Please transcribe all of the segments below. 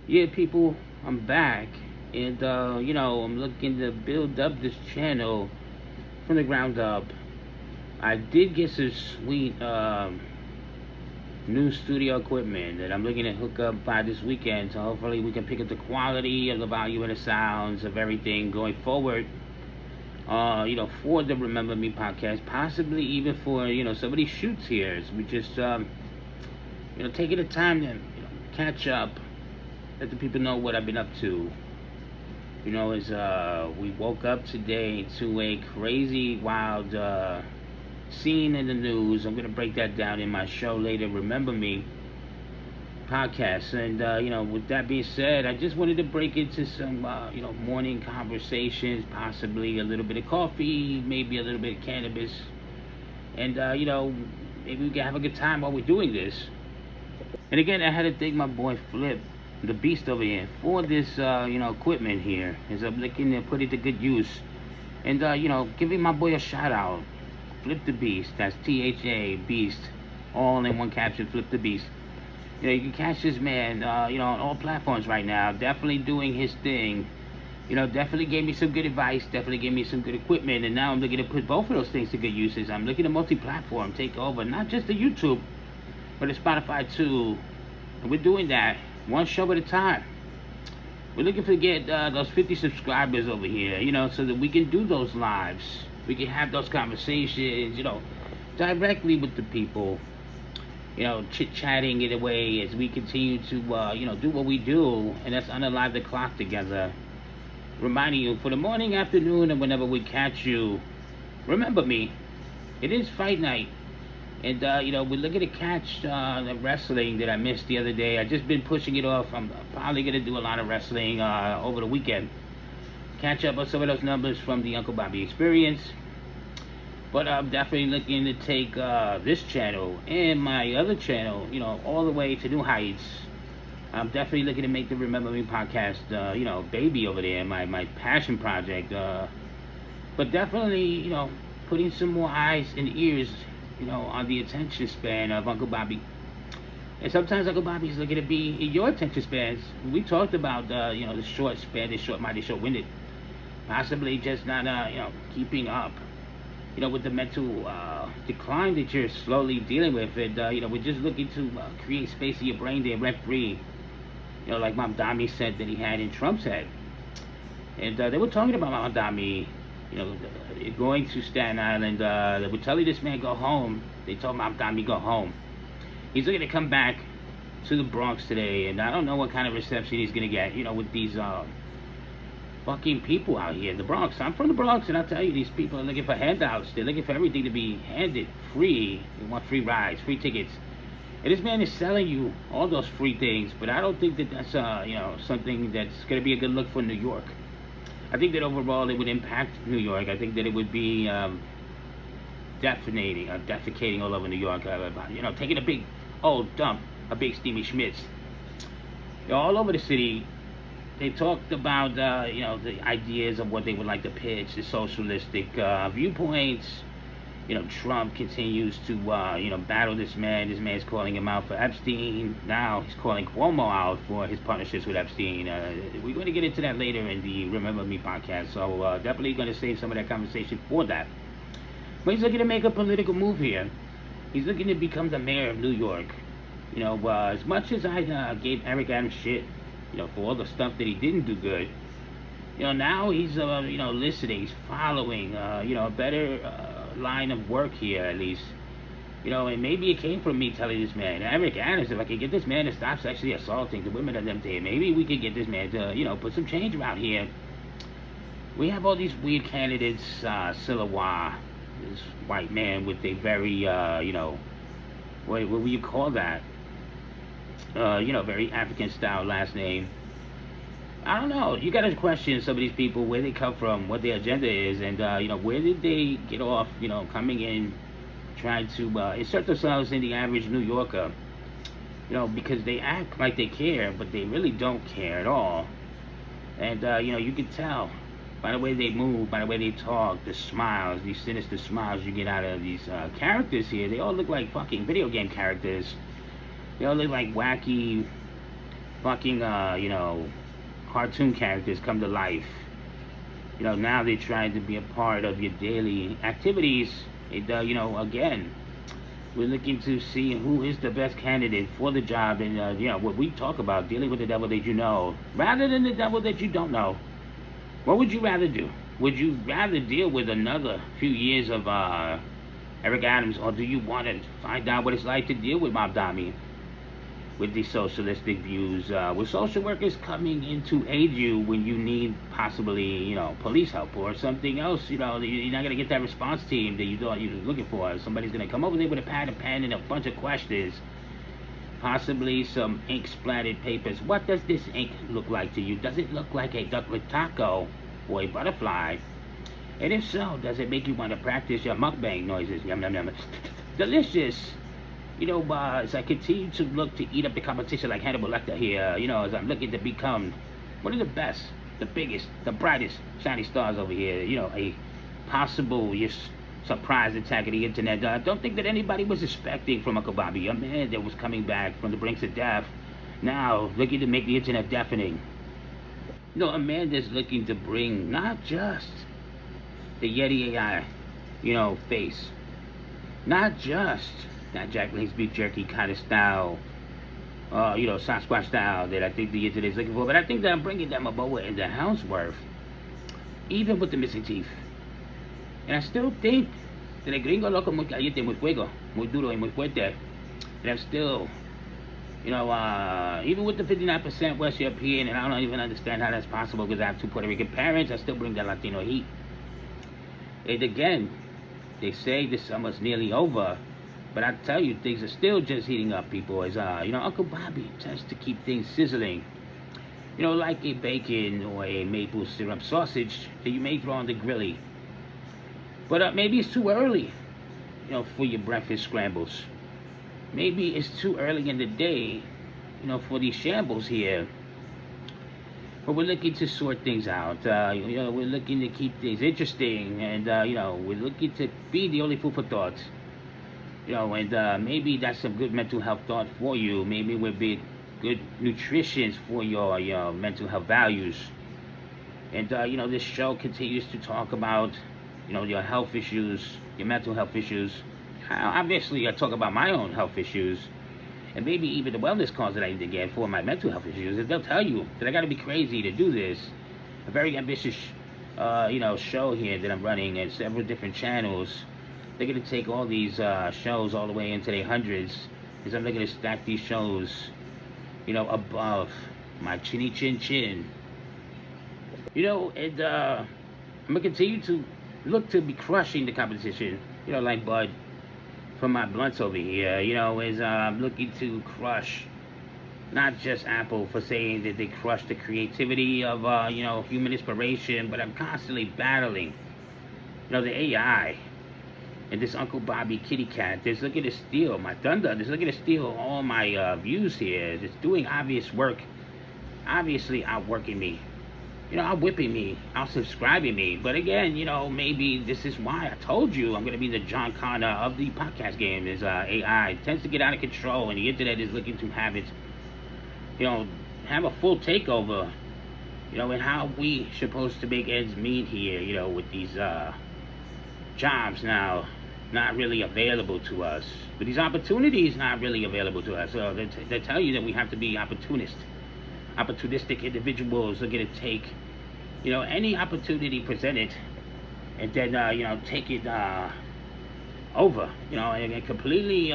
Yeah, people, I'm back, and I'm looking to build up this channel from the ground up. I did get some sweet new studio equipment that I'm looking to hook up by this weekend, so hopefully we can pick up the quality of the volume and the sounds of everything going forward. For the Remember Me podcast, possibly even for some of these shoots here. As we just taking the time to catch up, let the people know what I've been up to. As we woke up today to a crazy, wild scene in the news. I'm gonna break that down in my show later. Remember Me podcast. And with that being said, I just wanted to break into some morning conversations, possibly a little bit of coffee, maybe a little bit of cannabis, and maybe we can have a good time while we're doing this. And again, I had to thank my boy Flip, the beast over here, for this equipment here, as I'm looking to put it to good use. And giving my boy a shout out, Flip the Beast. That's THA Beast, all in one caption. Flip the Beast. You can catch this man, on all platforms right now. Definitely doing his thing. Definitely gave me some good advice. Definitely gave me some good equipment. And now I'm looking to put both of those things to good uses. I'm looking to multi-platform, take over, not just the YouTube, but the Spotify too. And we're doing that one show at a time. We're looking to get those 50 subscribers over here, so that we can do those lives. We can have those conversations, directly with the people. Chit-chatting in a way as we continue to, do what we do, and that's unalive the clock together. Reminding you, for the morning, afternoon, and whenever we catch you, remember me. It is fight night. And, we're looking to catch the wrestling that I missed the other day. I've just been pushing it off. I'm probably going to do a lot of wrestling over the weekend. Catch up on some of those numbers from the Uncle Bobby Experience. But I'm definitely looking to take this channel and my other channel, all the way to new heights. I'm definitely looking to make the Remember Me podcast, baby over there, my passion project. But definitely, putting some more eyes and ears, on the attention span of Uncle Bobby. And sometimes Uncle Bobby's looking to be in your attention spans. We talked about, the short span, the short-minded, short-winded. Possibly just not, keeping up, with the mental decline that you're slowly dealing with. And, we're just looking to create space in your brain there, rent-free. Like Mamdani said that he had in Trump's head. And they were talking about Mamdani, going to Staten Island. They were telling this man go home. They told Mamdani go home. He's looking to come back to the Bronx today, and I don't know what kind of reception he's going to get, with these fucking people out here in the Bronx. I'm from the Bronx, and I'll tell you, these people are looking for handouts. They're looking for everything to be handed free. They want free rides, free tickets. And this man is selling you all those free things, but I don't think that that's, something that's going to be a good look for New York. I think that overall it would impact New York. I think that it would be defecating all over New York. Taking a big old dump, a big steamy Schmitz. All over the city, they talked about the ideas of what they would like to pitch, the socialistic viewpoints. Trump continues to battle this man. This man's calling him out for Epstein. Now he's calling Cuomo out for his partnerships with Epstein. We're going to get into that later in the Remember Me podcast, so definitely going to save some of that conversation for that. But he's looking to make a political move here. He's looking to become the mayor of New York. As much as I gave Eric Adams shit, for all the stuff that he didn't do good, now he's, listening, he's following, a better line of work here at least. And maybe it came from me telling this man, Eric Adams, if I could get this man to stop sexually assaulting the women of them day, maybe we could get this man to, put some change around here. We have all these weird candidates, Silawa, this white man with a very, what would you call that? Very African style last name. I don't know. You gotta question some of these people, where they come from, what their agenda is, and where did they get off, coming in, trying to insert themselves in the average New Yorker, because they act like they care, but they really don't care at all. And you can tell by the way they move, by the way they talk, the smiles, these sinister smiles you get out of these characters here. They all look like fucking video game characters. They all look like wacky, fucking, cartoon characters come to life. Now they're trying to be a part of your daily activities. Again, we're looking to see who is the best candidate for the job, and what we talk about, dealing with the devil that you know, rather than the devil that you don't know. What would you rather do? Would you rather deal with another few years of Eric Adams, or do you want to find out what it's like to deal with Mob Dami, with these socialistic views, with social workers coming in to aid you when you need possibly, police help or something else? You're not going to get that response team that you thought you were looking for. Somebody's going to come over there with a pad and pen and a bunch of questions, possibly some ink splattered papers. What does this ink look like to you? Does it look like a ducklet taco or a butterfly? And if so, does it make you want to practice your mukbang noises? Yum, yum, yum. Delicious. As I continue to look to eat up the competition like Hannibal Lecter here, as I'm looking to become one of the best, the biggest, the brightest, shiny stars over here, a possible surprise attack of the internet. I don't think that anybody was expecting from Uncle Bobby, a man that was coming back from the brinks of death, now looking to make the internet deafening. A man that's looking to bring not just the Yeti AI, face, not just that Jack Link's beef jerky kind of style, Sasquatch style that I think the internet is looking for, but I think that I'm bringing that Momoa and the Helmsworth, even with the missing teeth. And I still think that el gringo loco muy caliente, muy fuego, muy duro y muy fuerte. And I'm still, even with the 59% West European, and I don't even understand how that's possible because I have 2 Puerto Rican parents, I still bring that Latino heat. And again, they say the summer's nearly over, but I tell you, things are still just heating up, people. As Uncle Bobby tends to keep things sizzling. Like a bacon or a maple syrup sausage that you may throw on the grilly. But maybe it's too early, for your breakfast scrambles. Maybe it's too early in the day, for these shambles here. But we're looking to sort things out. We're looking to keep things interesting, and we're looking to be the only food for thought. And maybe that's some good mental health thought for you. Maybe it would be good nutrition for your mental health values. And this show continues to talk about your health issues, your mental health issues. Obviously, I talk about my own health issues, and maybe even the wellness calls that I need to get for my mental health issues. And they'll tell you that I got to be crazy to do this. A very ambitious, show here that I'm running at several different channels. They're going to take all these shows all the way into their hundreds, because I'm looking to stack these shows, above my chinny chin chin. And I'm going to continue to look to be crushing the competition, like Bud from my blunts over here, as I'm looking to crush not just Apple for saying that they crush the creativity of, human inspiration, but I'm constantly battling, the AI. And this Uncle Bobby kitty cat that's looking to steal my thunder, that's looking to steal all my views here, that's doing obvious work, obviously outworking me, outwhipping me, outsubscribing me. But again, maybe this is why I told you I'm going to be the John Connor of the podcast game. Is AI tends to get out of control, and the internet is looking to have it, have a full takeover, and how we supposed to make ends meet here, with these jobs now not really available to us, but these opportunities not really available to us. So they tell you that we have to be opportunistic individuals looking to take, any opportunity presented, and then take it over, and completely,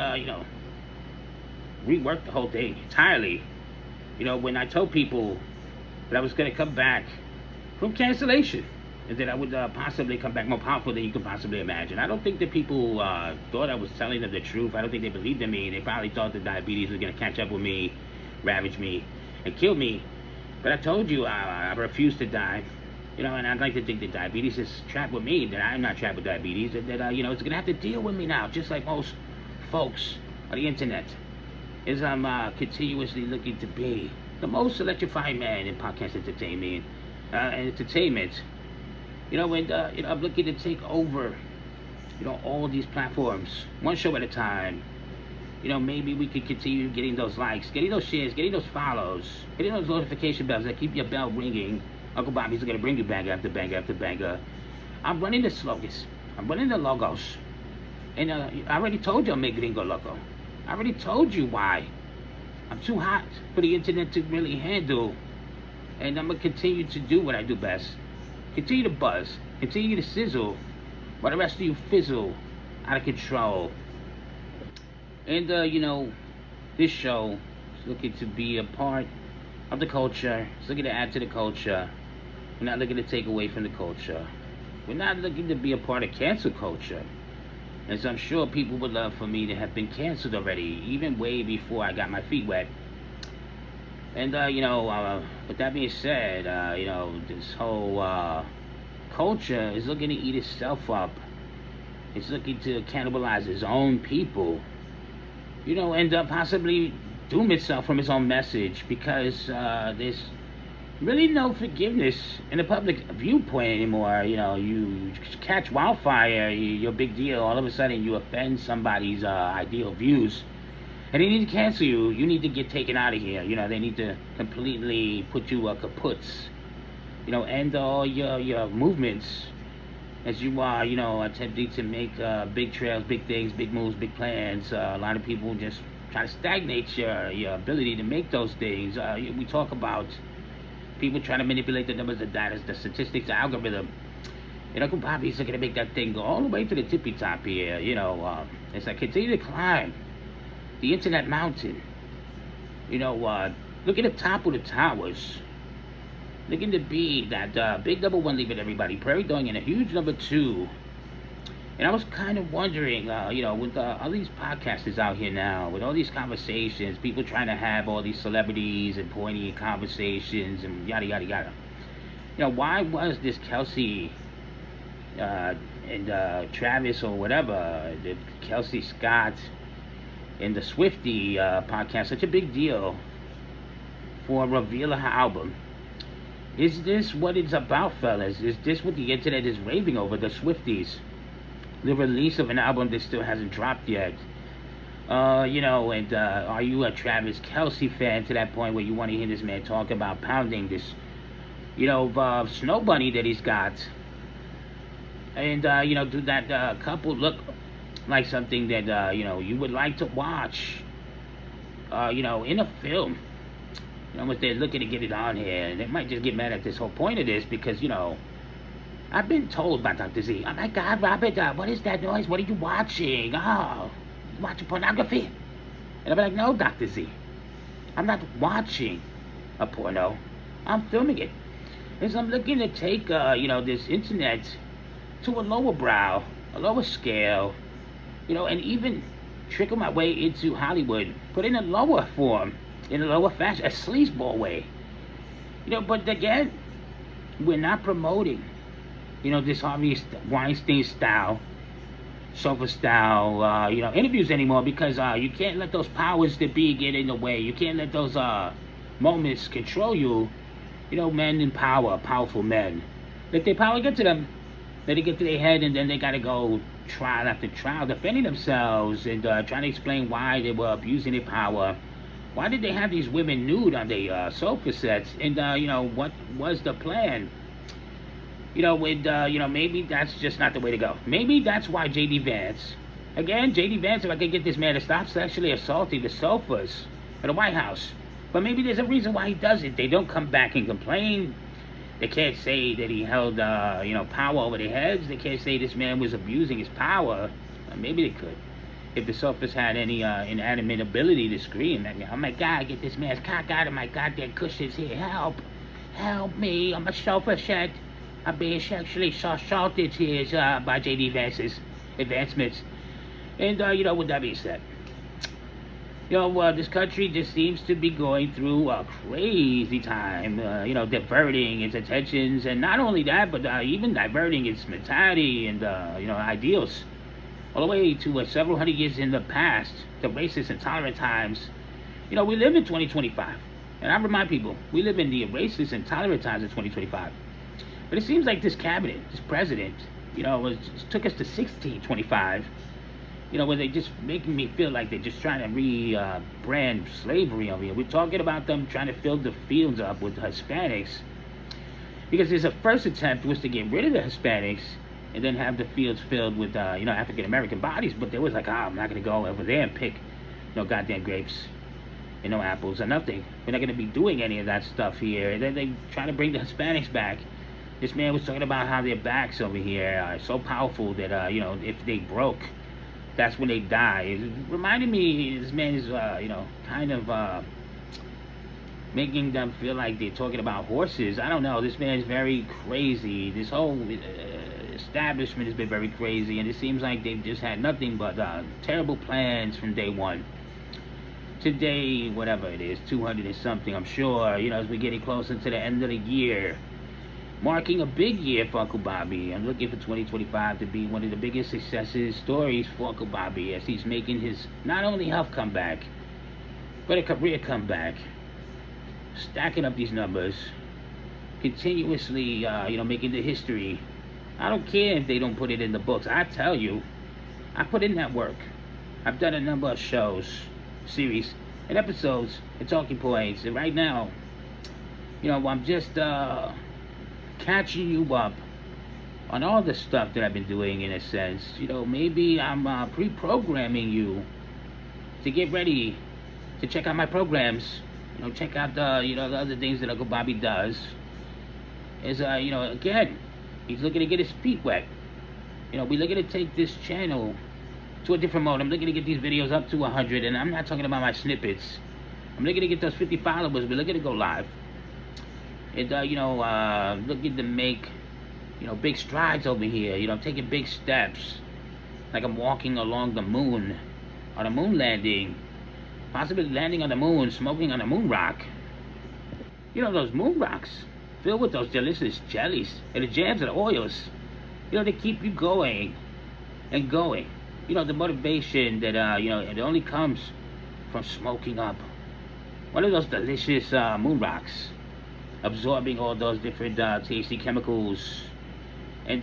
rework the whole thing entirely. When I told people that I was going to come back from cancellation, and that I would possibly come back more powerful than you could possibly imagine. I don't think that people thought I was telling them the truth. I don't think they believed in me. They probably thought that diabetes was going to catch up with me, ravage me, and kill me. But I told you I refuse to die. And I'd like to think that diabetes is trapped with me, that I'm not trapped with diabetes, and that, it's going to have to deal with me now, just like most folks on the internet, as I'm continuously looking to be the most electrifying man in podcast entertainment. And I'm looking to take over, all these platforms, one show at a time. maybe we could continue getting those likes, getting those shares, getting those follows, hitting those notification bells that keep your bell ringing. Uncle Bobby's gonna bring you banger after banger after banger. I'm running the slogans. I'm running the logos. And I already told you I'm making Gringo Loco. I already told you why. I'm too hot for the internet to really handle. And I'm gonna continue to do what I do best. Continue to buzz. Continue to sizzle. While the rest of you fizzle out of control. And, this show is looking to be a part of the culture. It's looking to add to the culture. We're not looking to take away from the culture. We're not looking to be a part of cancel culture. As I'm sure people would love for me to have been canceled already, even way before I got my feet wet. And, with that being said, this whole culture is looking to eat itself up. It's looking to cannibalize its own people. End up possibly doom itself from its own message, because there's really no forgiveness in the public viewpoint anymore. You catch wildfire, you're a big deal. All of a sudden, you offend somebody's ideal views, and they need to cancel you. You need to get taken out of here. They need to completely put you kaputs. End all your movements as you are, attempting to make big trails, big things, big moves, big plans. A lot of people just try to stagnate your ability to make those things. We talk about people trying to manipulate the numbers, the data, the statistics, the algorithm. And Uncle Bobby's looking to make that thing go all the way to the tippy top here. As I continue to climb the internet mountain, look at the top of the towers. Looking to be that big number one leaving everybody, Prairie Dog, and a huge number two. And I was kind of wondering, with all these podcasters out here now, with all these conversations, people trying to have all these celebrities and poignant conversations and yada, yada, yada. Why was this Kelsey and Travis or whatever, the Kelsey Scott and the Swiftie podcast such a big deal for a reveal of her album? Is this what it's about, fellas? Is this what the internet is raving over, the Swifties? The release of an album that still hasn't dropped yet. Are you a Travis Kelsey fan to that point where you want to hear this man talk about pounding this, snow bunny that he's got? And, do that couple look like something that, you would like to watch, in a film? What they're looking to get it on here, and they might just get mad at this whole point of this because, I've been told by Dr. Z, oh my God, Robert, what is that noise? What are you watching? Oh, you watching pornography? And I'm like, no, Dr. Z, I'm not watching a porno. I'm filming it. Because I'm looking to take, this internet to a lower brow, a lower scale, and even trickle my way into Hollywood, but in a lower form. In a lower fashion, a sleazeball way. But again, we're not promoting, this Harvey Weinstein style, sofa style, interviews anymore, because you can't let those powers that be get in the way. You can't let those moments control you. Men in power, powerful men, let their power get to them. Let it get to their head, and then they gotta go trial after trial, defending themselves and trying to explain why they were abusing their power. Why did they have these women nude on their sofa sets? And, what was the plan? Maybe that's just not the way to go. Maybe that's why J.D. Vance, if I could get this man to stop sexually assaulting the sofas at the White House. But maybe there's a reason why he does it. They don't come back and complain. They can't say that he held, power over their heads. They can't say this man was abusing his power. Maybe they could. If the sofas had any inanimate ability to scream at me, oh my God, get this man's cock out of my goddamn cushions here, help me, I'm a sofa set, I'm being sexually assaulted here by J.D. Vance's advancements. And, with that being said, this country just seems to be going through a crazy time, diverting its attentions, and not only that, but even diverting its mentality and, ideals. All the way to several hundred years in the past, the racist and tolerant times. We live in 2025. And I remind people, we live in the racist and tolerant times of 2025. But it seems like this cabinet, this president, took us to 1625. where they just making me feel like they're just trying to brand slavery over here. We're talking about them trying to fill the fields up with Hispanics, because there's a first attempt was to get rid of the Hispanics and then have the fields filled with African American bodies. But they was like, I'm not gonna go over there and pick no goddamn grapes and no apples or nothing. We're not gonna be doing any of that stuff here. And then they try to bring the Hispanics back. This man was talking about how their backs over here are so powerful that if they broke, that's when they die. It reminded me, this man is kind of making them feel like they're talking about horses. I don't know. This man is very crazy. This whole establishment has been very crazy, and it seems like they've just had nothing but terrible plans from day one. Today, whatever it is, 200 and something, I'm sure, as we're getting closer to the end of the year, marking a big year for Uncle Bobby. I'm looking for 2025 to be one of the biggest successes stories for Uncle Bobby, as he's making his not only health comeback, but a career comeback. Stacking up these numbers, continuously, making the history. I don't care if they don't put it in the books. I tell you, I put in that work. I've done a number of shows, series, and episodes, and talking points. And right now, I'm just catching you up on all the stuff that I've been doing, in a sense. Maybe I'm pre-programming you to get ready to check out my programs. Check out the other things that Uncle Bobby does. Is again, he's looking to get his feet wet. We're looking to take this channel to a different mode. I'm looking to get these videos up to 100, and I'm not talking about my snippets. I'm looking to get those 50 followers. We're looking to go live. And looking to make big strides over here. Taking big steps, like I'm walking along the moon on a moon landing. Possibly landing on the moon, smoking on a moon rock. Those moon rocks filled with those delicious jellies and the jams and the oils. They keep you going and going. The motivation that, it only comes from smoking up one of those delicious moon rocks, absorbing all those different tasty chemicals, and,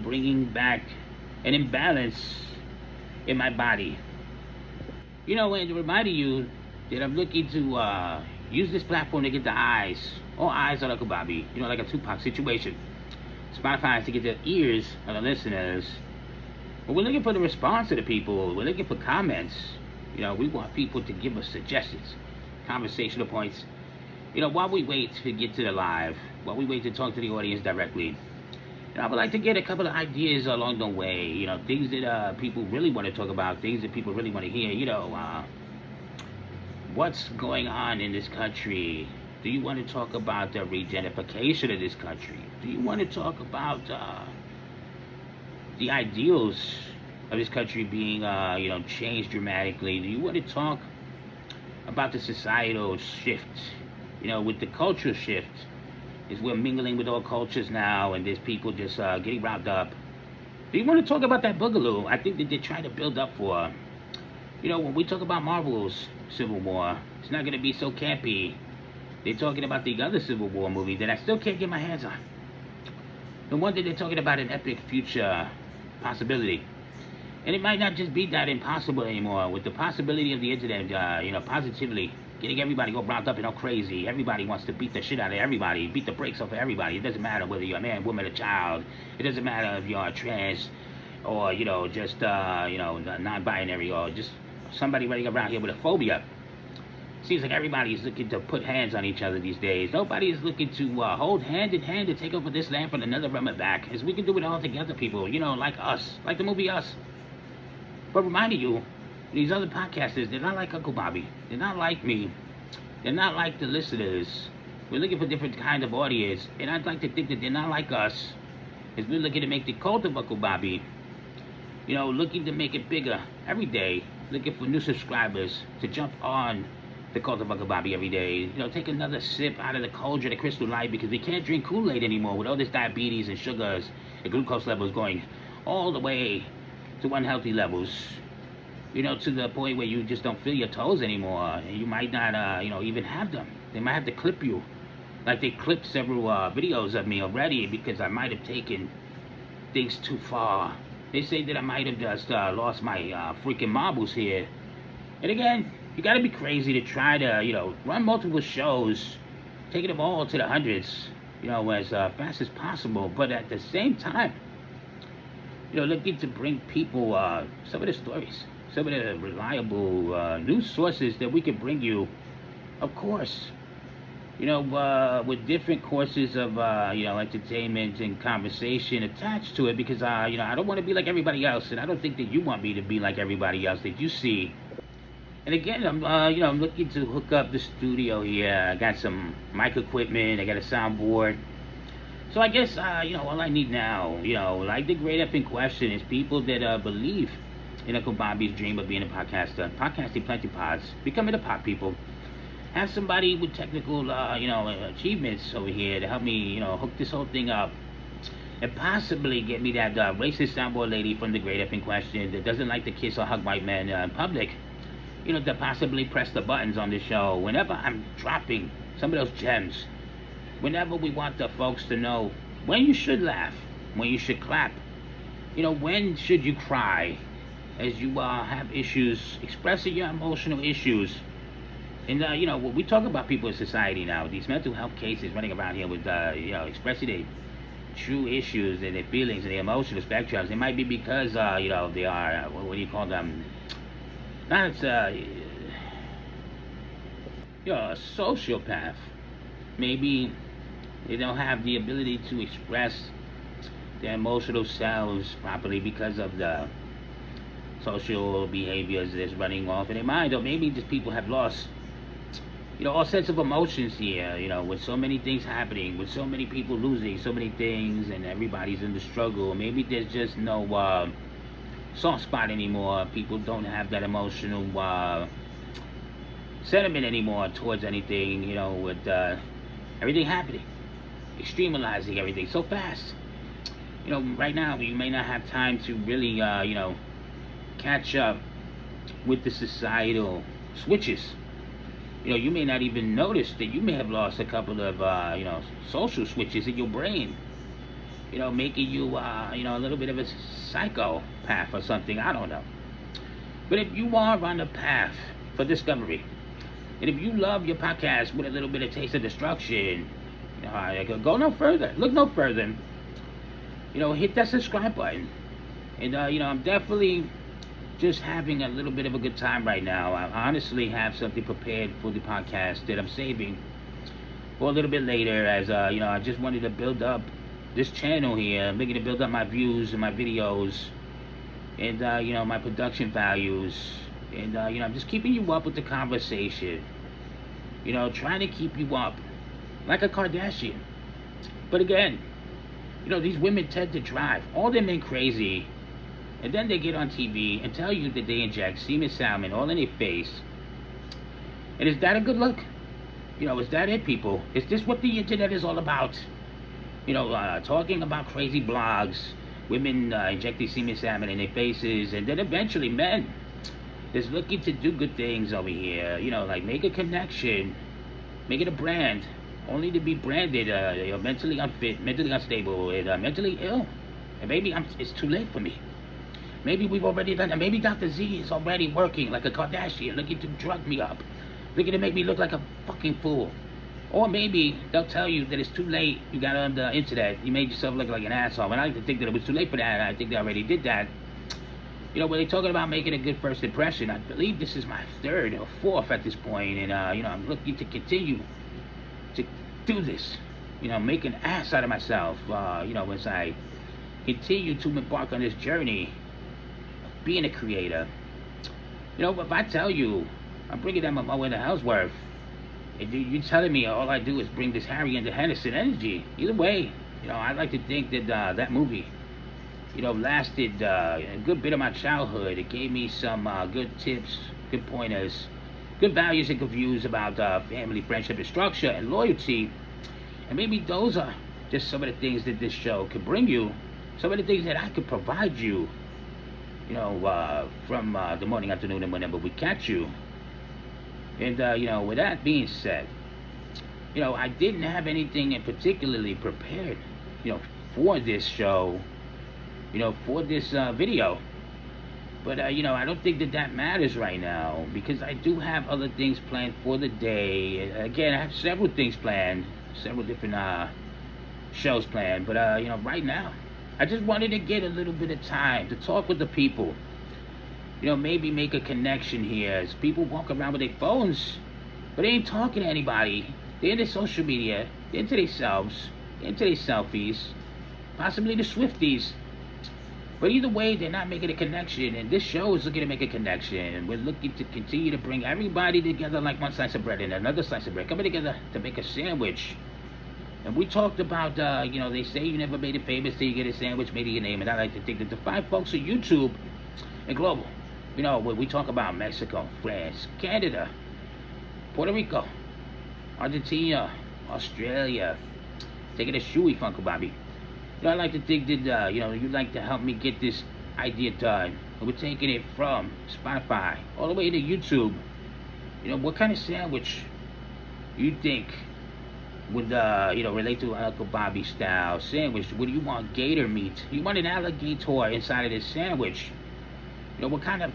bringing back an imbalance in my body. And reminding you that I'm looking to use this platform to get the eyes, all eyes on Uncle Bobby, like a Tupac situation. Spotify is to get the ears of the listeners. But we're looking for the response of the people. We're looking for comments. We want people to give us suggestions, conversational points. While we wait to get to the live, while we wait to talk to the audience directly, I would like to get a couple of ideas along the way, things that people really want to talk about, things that people really want to hear, what's going on in this country? Do you want to talk about the regentrification of this country? Do you want to talk about the ideals of this country being, changed dramatically? Do you want to talk about the societal shift, with the cultural shift? Is we're mingling with all cultures now, and there's people just getting riled up. Do you want to talk about that boogaloo? I think that they're trying to build up for. When we talk about Marvel's Civil War, it's not going to be so campy. They're talking about the other Civil War movie that I still can't get my hands on. The one that they're talking about an epic future possibility. And it might not just be that impossible anymore. With the possibility of the internet, positively getting everybody all riled up and all crazy. Everybody wants to beat the shit out of everybody, beat the brakes off of everybody. It doesn't matter whether you're a man, woman, or child. It doesn't matter if you're trans or, just, non-binary, or just somebody running around here with a phobia. Seems like everybody is looking to put hands on each other these days. Nobody is looking to hold hand in hand to take over this land from another realm back. As we can do it all together, people, like us, like the movie Us. But reminding you, these other podcasters, they're not like Uncle Bobby. They're not like me. They're not like the listeners. We're looking for different kind of audience. And I'd like to think that they're not like us. As we're looking to make the cult of Uncle Bobby, looking to make it bigger every day. Looking for new subscribers to jump on the cult of Uncle Bobby every day. Take another sip out of the cauldron of Crystal Light, because we can't drink Kool-Aid anymore with all this diabetes and sugars and glucose levels going all the way to unhealthy levels. To the point where you just don't feel your toes anymore. And you might not, even have them. They might have to clip you. Like they clipped several videos of me already, because I might have taken things too far. They say that I might have just lost my freaking marbles here. And again, you gotta be crazy to try to, run multiple shows, taking them all to the hundreds, as fast as possible. But at the same time, looking to bring people some of the stories, some of the reliable news sources that we can bring you, of course, with different courses of, entertainment and conversation attached to it, because, I don't want to be like everybody else, and I don't think that you want me to be like everybody else that you see. And again, I'm looking to hook up the studio here. I got some mic equipment, I got a soundboard. So I guess, all I need now, like the great up in question, is people that believe in Uncle Bobby's dream of being a podcaster, podcasting plenty pods, becoming a pod people. Have somebody with technical, achievements over here to help me, hook this whole thing up. And possibly get me that racist soundboard lady from the great up in question that doesn't like to kiss or hug white men in public. To possibly press the buttons on this show whenever I'm dropping some of those gems. Whenever we want the folks to know when you should laugh, when you should clap, when should you cry, as you have issues, expressing your emotional issues. And, when we talk about people in society now, these mental health cases running around here with, expressing their true issues and their feelings and their emotional spectrums, it might be because, they are, what do you call them? Not a sociopath. Maybe they don't have the ability to express their emotional selves properly because of the social behaviors that's running off in their mind. Or maybe just people have lost, all sense of emotions here, with so many things happening, with so many people losing so many things, and everybody's in the struggle. Maybe there's just no soft spot anymore. People don't have that emotional sentiment anymore towards anything, with everything happening, extremalizing everything so fast. Right now you may not have time to really, catch up with the societal switches. You may not even notice that you may have lost a couple of, social switches in your brain. Making you, a little bit of a psychopath or something. I don't know. But if you are on the path for discovery, and if you love your podcast with a little bit of taste of destruction, go no further. Look no further. Hit that subscribe button. And, I'm definitely just having a little bit of a good time right now. I honestly have something prepared for the podcast that I'm saving for a little bit later, as, I just wanted to build up this channel here. I'm looking to build up my views and my videos, and my production values, and I'm just keeping you up with the conversation, trying to keep you up like a Kardashian. But again, these women tend to drive all them men crazy, and then they get on TV and tell you that they inject semen salmon all in their face. And is that a good look? Is that it, people? Is this what the internet is all about? Talking about crazy blogs, women injecting semen salmon in their faces, and then eventually men is looking to do good things over here, like make a connection, make it a brand, only to be branded mentally unfit, mentally unstable, and mentally ill. And maybe it's too late for me. Maybe we've already done that. Maybe Dr. Z is already working like a Kardashian, looking to drug me up, looking to make me look like a fucking fool. Or maybe they'll tell you that it's too late. You got on the internet. You made yourself look like an asshole. And I like to think that it was too late for that. I think they already did that. When they're talking about making a good first impression, I believe this is my third or fourth at this point. And, I'm looking to continue to do this. Make an ass out of myself, as I continue to embark on this journey of being a creator. If I tell you I'm bringing them a Moe and a Ellsworth, and you're telling me all I do is bring this Harry and the Henderson energy. Either way, I'd like to think that that movie, lasted a good bit of my childhood. It gave me some good tips, good pointers, good values and good views about family, friendship, and structure, and loyalty. And maybe those are just some of the things that this show could bring you, some of the things that I could provide you, from the morning, afternoon, and whenever we catch you. And, with that being said, I didn't have anything in particularly prepared, for this show. for this video. But I don't think that matters right now, because I do have other things planned for the day. Again, I have several things planned, several different shows planned. But right now, I just wanted to get a little bit of time to talk with the people. Maybe make a connection here. As people walk around with their phones, but they ain't talking to anybody. They're into social media. They're into themselves. They're into their selfies. Possibly the Swifties. But either way, they're not making a connection. And this show is looking to make a connection. And we're looking to continue to bring everybody together like one slice of bread and another slice of bread. Coming together to make a sandwich. And we talked about, they say you never made it famous till you get a sandwich made of your name. And I like to think that the fine folks of YouTube and global, when we talk about Mexico, France, Canada, Puerto Rico, Argentina, Australia, taking a shoey, Funko Bobby. I like to think that, you'd like to help me get this idea done. And we're taking it from Spotify all the way to YouTube. What kind of sandwich you think would, relate to Uncle Bobby style sandwich? What do you want? Gator meat? You want an alligator inside of this sandwich? What kind of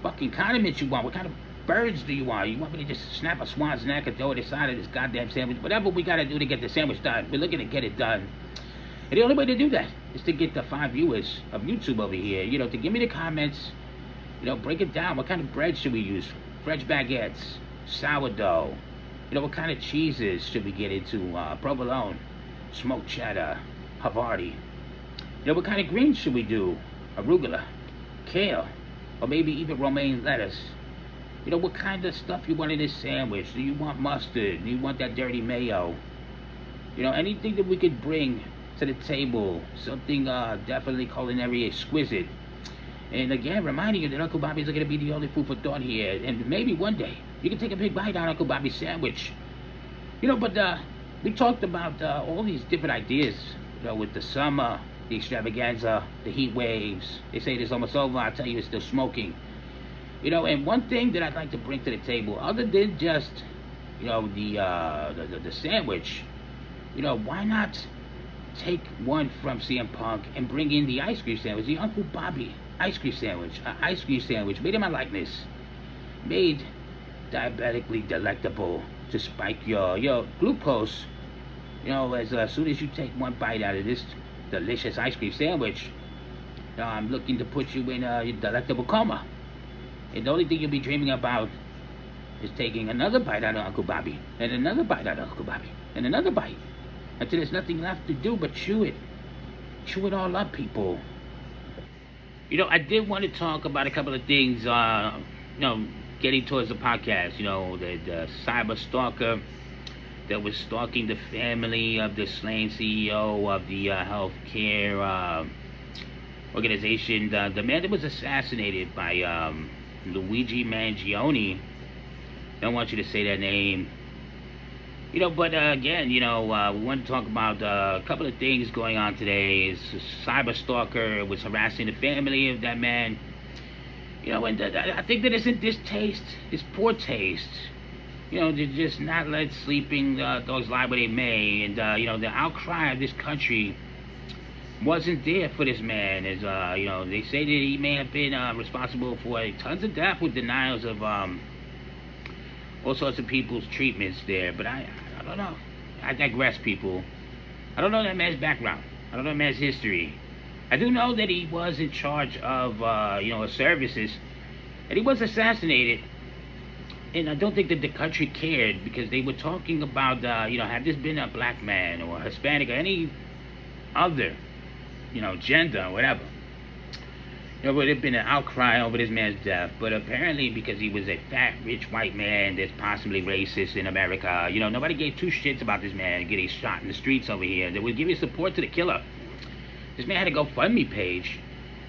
fucking condiments you want? What kind of birds do you want? You want me to just snap a swan's neck and throw it inside of this goddamn sandwich? Whatever we gotta do to get the sandwich done, we're looking to get it done. And the only way to do that is to get the 5 viewers of YouTube over here, to give me the comments, break it down. What kind of bread should we use? French baguettes, sourdough. What kind of cheeses should we get into? Provolone, smoked cheddar, Havarti. What kind of greens should we do? Arugula, kale, or maybe even romaine lettuce. What kind of stuff you want in this sandwich? Do you want mustard? Do you want that dirty mayo? Anything that we could bring to the table, something definitely culinary exquisite. And again, reminding you that Uncle Bobby's going to be the only food for thought here. And maybe one day you can take a big bite out of Uncle Bobby's sandwich. But we talked about all these different ideas. With the summer, the extravaganza, the heat waves. They say it's almost over. I tell you, it's still smoking. And one thing that I'd like to bring to the table, other than just, the sandwich, why not take one from CM Punk and bring in the ice cream sandwich, the Uncle Bobby ice cream sandwich, made in my likeness, made diabetically delectable to spike your glucose. As soon as you take one bite out of this delicious ice cream sandwich, I'm looking to put you in a delectable coma. And the only thing you'll be dreaming about is taking another bite out of Uncle Bobby, and another bite out of Uncle Bobby, and another bite, until there's nothing left to do but chew it. Chew it all up, people. I did want to talk about a couple of things, getting towards the podcast. The cyber stalker that was stalking the family of the slain CEO of the healthcare organization, the man that was assassinated by Luigi Mangione. I don't want you to say that name. But again, we want to talk about a couple of things going on today. Is cyber stalker was harassing the family of that man. And I think that it's in distaste, it's poor taste. To just not let sleeping dogs lie where they may. And the outcry of this country wasn't there for this man. As they say that he may have been responsible for tons of death with denials of all sorts of people's treatments there. But I don't know. I digress, people. I don't know that man's background. I don't know that man's history. I do know that he was in charge of services, and he was assassinated. And I don't think that the country cared, because they were talking about had this been a black man or Hispanic or any other gender or whatever, there would have been an outcry over this man's death. But apparently, because he was a fat, rich white man that's possibly racist in America, nobody gave two shits about this man getting shot in the streets over here. They would give you support to the killer. This man had a GoFundMe page.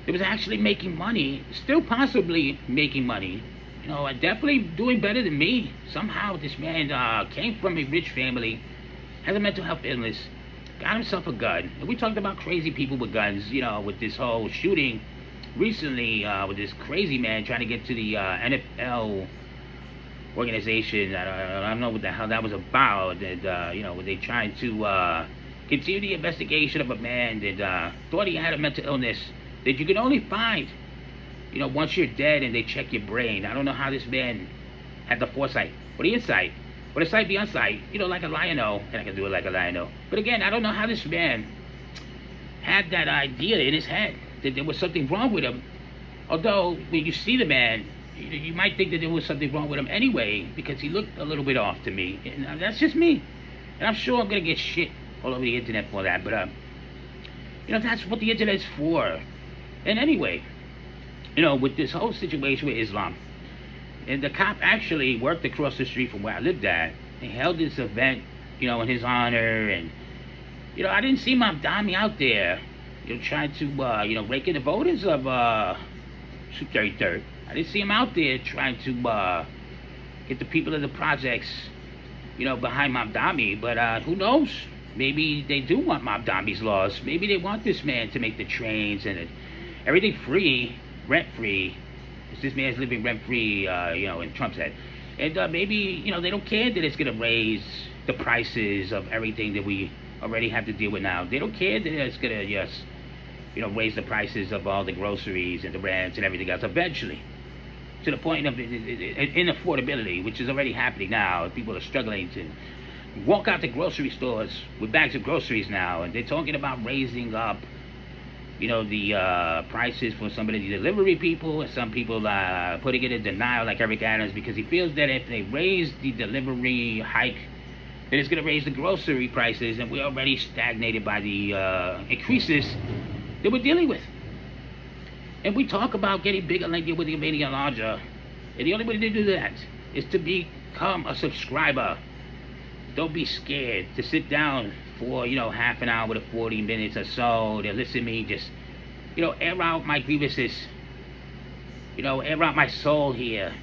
It was actually making money, still possibly making money. Definitely doing better than me. Somehow this man came from a rich family, has a mental health illness, got himself a gun. And we talked about crazy people with guns, with this whole shooting recently, with this crazy man trying to get to the NFL organization. I don't know what the hell that was about. And, were they trying to Continue the investigation of a man that thought he had a mental illness that you can only find, once you're dead and they check your brain. I don't know how this man had the foresight or the insight or the sight beyond sight, like a lion-o, and I can do it like a lion-o. But again, I don't know how this man had that idea in his head that there was something wrong with him. Although, when you see the man, you might think that there was something wrong with him anyway, because he looked a little bit off to me. And that's just me. And I'm sure I'm going to get shit all over the internet for that. But, that's what the internet's for. And anyway, with this whole situation with Islam, and the cop actually worked across the street from where I lived at, and held this event, in his honor. And, I didn't see Mamdani out there, trying to, rake in the voters of 33rd. I didn't see him out there trying to get the people of the projects, behind Mamdani. But who knows? Maybe they do want Mamdani's laws. Maybe they want this man to make the trains and everything free, rent-free. This man's living rent-free, in Trump's head. And maybe, they don't care that it's going to raise the prices of everything that we already have to deal with now. They don't care that it's going to just, raise the prices of all the groceries and the rents and everything else eventually, to the point of inaffordability, which is already happening now. People are struggling to walk out to grocery stores with bags of groceries now, and they're talking about raising up, the prices for some of the delivery people, and some people putting it in denial, like Eric Adams, because he feels that if they raise the delivery hike, then it's going to raise the grocery prices, and we're already stagnated by the increases that we're dealing with. And we talk about getting bigger, like with the getting larger, and the only way to do that is to become a subscriber. Don't be scared to sit down for, half an hour to 40 minutes or so to listen to me just, air out my grievances, air out my soul here.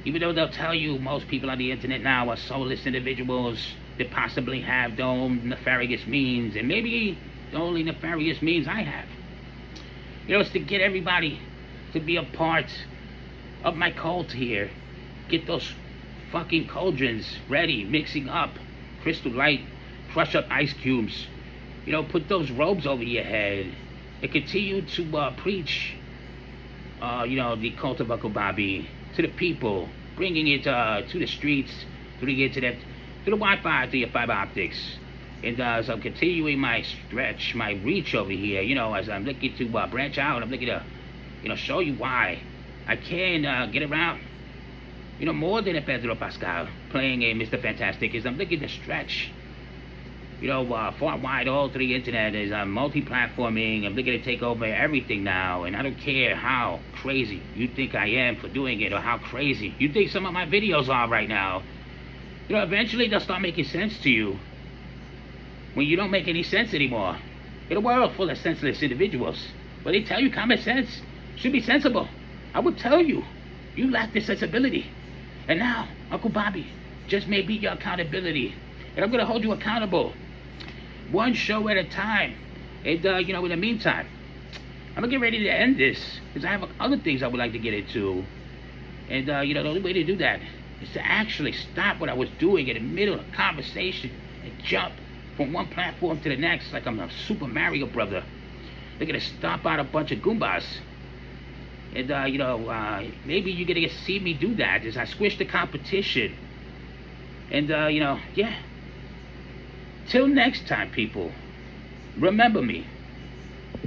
Even though they'll tell you most people on the internet now are soulless individuals that possibly have their own nefarious means, and maybe the only nefarious means I have, it's to get everybody to be a part of my cult here. Get those fucking cauldrons ready, mixing up Crystal Light, crush up ice cubes, put those robes over your head, and continue to preach, the cult of Uncle Bobby to the people, bringing it to the streets, to the internet, to the Wi-Fi, to your fiber optics. And as I'm continuing my stretch, my reach over here, as I'm looking to branch out, I'm looking to, show you why I can get around, more than a Pedro Pascal playing a Mr. Fantastic, is I'm looking to stretch, far wide all through the internet, as I'm multi-platforming. I'm looking to take over everything now, and I don't care how crazy you think I am for doing it, or how crazy you think some of my videos are right now. Eventually they'll start making sense to you when you don't make any sense anymore. In a world full of senseless individuals, where they tell you common sense should be sensible, I would tell you, you lack this sensibility. And now, Uncle Bobby just may be your accountability. And I'm going to hold you accountable, one show at a time. And, in the meantime, I'm going to get ready to end this, because I have other things I would like to get into. And, the only way to do that is to actually stop what I was doing in the middle of a conversation and jump from one platform to the next like I'm a Super Mario brother. They're going to stomp out a bunch of Goombas. And, maybe you're going to see me do that as I squish the competition. And, yeah. Till next time, people, remember me.